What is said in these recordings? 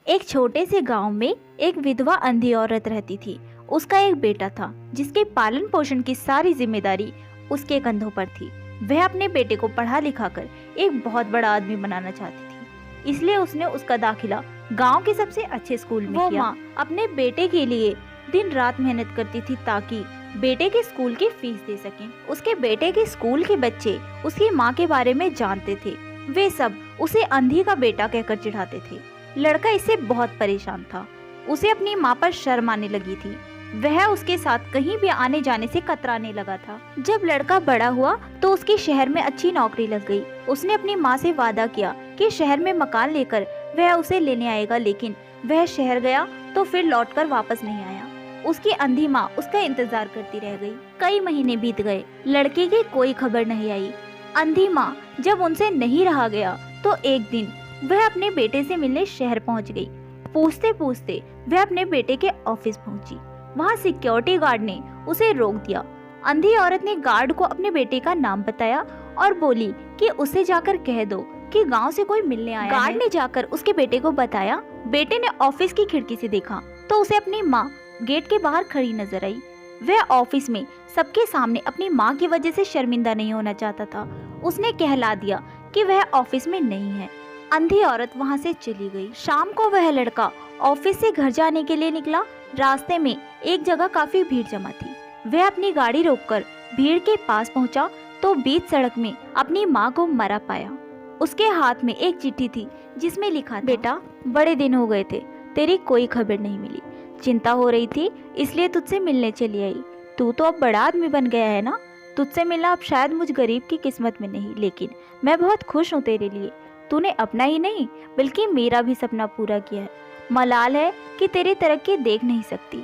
एक छोटे से गांव में एक विधवा अंधी औरत रहती थी। उसका एक बेटा था जिसके पालन पोषण की सारी जिम्मेदारी उसके कंधों पर थी। वह अपने बेटे को पढ़ा लिखा कर एक बहुत बड़ा आदमी बनाना चाहती थी, इसलिए उसने उसका दाखिला गांव के सबसे अच्छे स्कूल में किया। माँ अपने बेटे के लिए दिन रात मेहनत करती थी ताकि बेटे के स्कूल की फीस दे सकें। उसके बेटे के स्कूल के बच्चे उसकी माँ के बारे में जानते थे। वे सब उसे अंधी का बेटा कहकर चिढ़ाते थे। लड़का इससे बहुत परेशान था। उसे अपनी माँ पर शर्म आने लगी थी। वह उसके साथ कहीं भी आने जाने से कतराने लगा था। जब लड़का बड़ा हुआ तो उसकी शहर में अच्छी नौकरी लग गई। उसने अपनी माँ से वादा किया कि शहर में मकान लेकर वह उसे लेने आएगा, लेकिन वह शहर गया तो फिर लौटकर वापस नहीं आया। उसकी अंधी माँ उसका इंतजार करती रह गई। कई महीने बीत गए, लड़के की कोई खबर नहीं आई। अंधी माँ जब उनसे नहीं रहा गया तो एक दिन वह अपने बेटे से मिलने शहर पहुंच गई। पूछते पूछते वह अपने बेटे के ऑफिस पहुंची। वहां सिक्योरिटी गार्ड ने उसे रोक दिया। अंधी औरत ने गार्ड को अपने बेटे का नाम बताया और बोली कि उसे जाकर कह दो कि गांव से कोई मिलने आया है। गार्ड ने जाकर उसके बेटे को बताया। बेटे ने ऑफिस की खिड़की से देखा तो उसे अपनी माँ गेट के बाहर खड़ी नजर आई। वह ऑफिस में सबके सामने अपनी माँ की वजह से शर्मिंदा नहीं होना चाहता था। उसने कहला दिया कि वह ऑफिस में नहीं है। अंधी औरत वहां से चली गई। शाम को वह लड़का ऑफिस से घर जाने के लिए निकला। रास्ते में एक जगह काफी भीड़ जमा थी। वह अपनी गाड़ी रोककर भीड़ के पास पहुंचा तो बीच सड़क में अपनी माँ को मरा पाया। उसके हाथ में एक चिट्ठी थी जिसमें लिखा था, बेटा बड़े दिन हो गए थे, तेरी कोई खबर नहीं मिली। चिंता हो रही थी इसलिए तुझसे मिलने चली आई। तू तो अब बड़ा आदमी बन गया है ना। तुझसे मिलना अब शायद मुझ गरीब की किस्मत में नहीं, लेकिन मैं बहुत खुश हूँ तेरे लिए। तूने अपना ही नहीं बल्कि मेरा भी सपना पूरा किया है। मलाल है कि तेरी तरक्की देख नहीं सकती।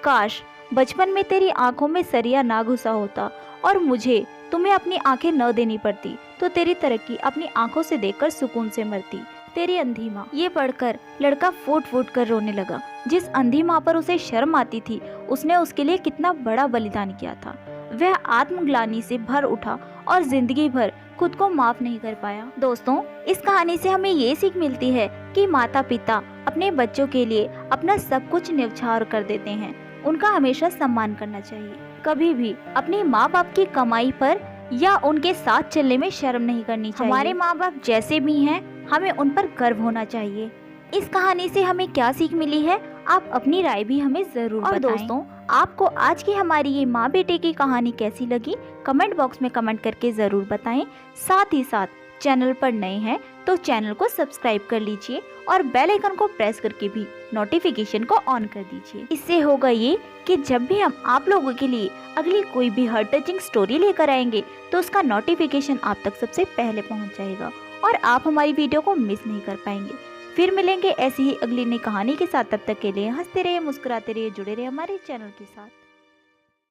काश बचपन में तेरी आंखों में सरिया ना घुसा होता और मुझे तुम्हें अपनी आंखें न देनी पड़ती तो तेरी तरक्की अपनी आंखों से देखकर सुकून से मरती। तेरी अंधी माँ। ये पढ़कर लड़का फूट फूट कर रोने लगा। जिस अंधी माँ पर उसे शर्म आती थी उसने उसके लिए कितना बड़ा बलिदान किया था। वह आत्मग्लानि से भर उठा और जिंदगी भर खुद को माफ नहीं कर पाया। दोस्तों, इस कहानी से हमें ये सीख मिलती है कि माता पिता अपने बच्चों के लिए अपना सब कुछ न्यौछावर कर देते हैं। उनका हमेशा सम्मान करना चाहिए। कभी भी अपने माँ बाप की कमाई पर या उनके साथ चलने में शर्म नहीं करनी चाहिए। हमारे माँ बाप जैसे भी हैं, हमें उन पर गर्व होना चाहिए। इस कहानी से हमें क्या सीख मिली है, आप अपनी राय भी हमें जरूर बताएं। दोस्तों, आपको आज की हमारी ये माँ बेटे की कहानी कैसी लगी, कमेंट बॉक्स में कमेंट करके जरूर बताएं। साथ ही साथ चैनल पर नए हैं तो चैनल को सब्सक्राइब कर लीजिए और बेल आइकन को प्रेस करके भी नोटिफिकेशन को ऑन कर दीजिए। इससे होगा ये कि जब भी हम आप लोगों के लिए अगली कोई भी हार्ट टचिंग स्टोरी लेकर आएंगे तो उसका नोटिफिकेशन आप तक सबसे पहले पहुंच जाएगा और आप हमारी वीडियो को मिस नहीं कर पाएंगे। फिर मिलेंगे ऐसी ही अगली नई कहानी के साथ। तब तक के लिए हंसते रहिए, मुस्कुराते रहिए, जुड़े रहिए हमारे चैनल के साथ।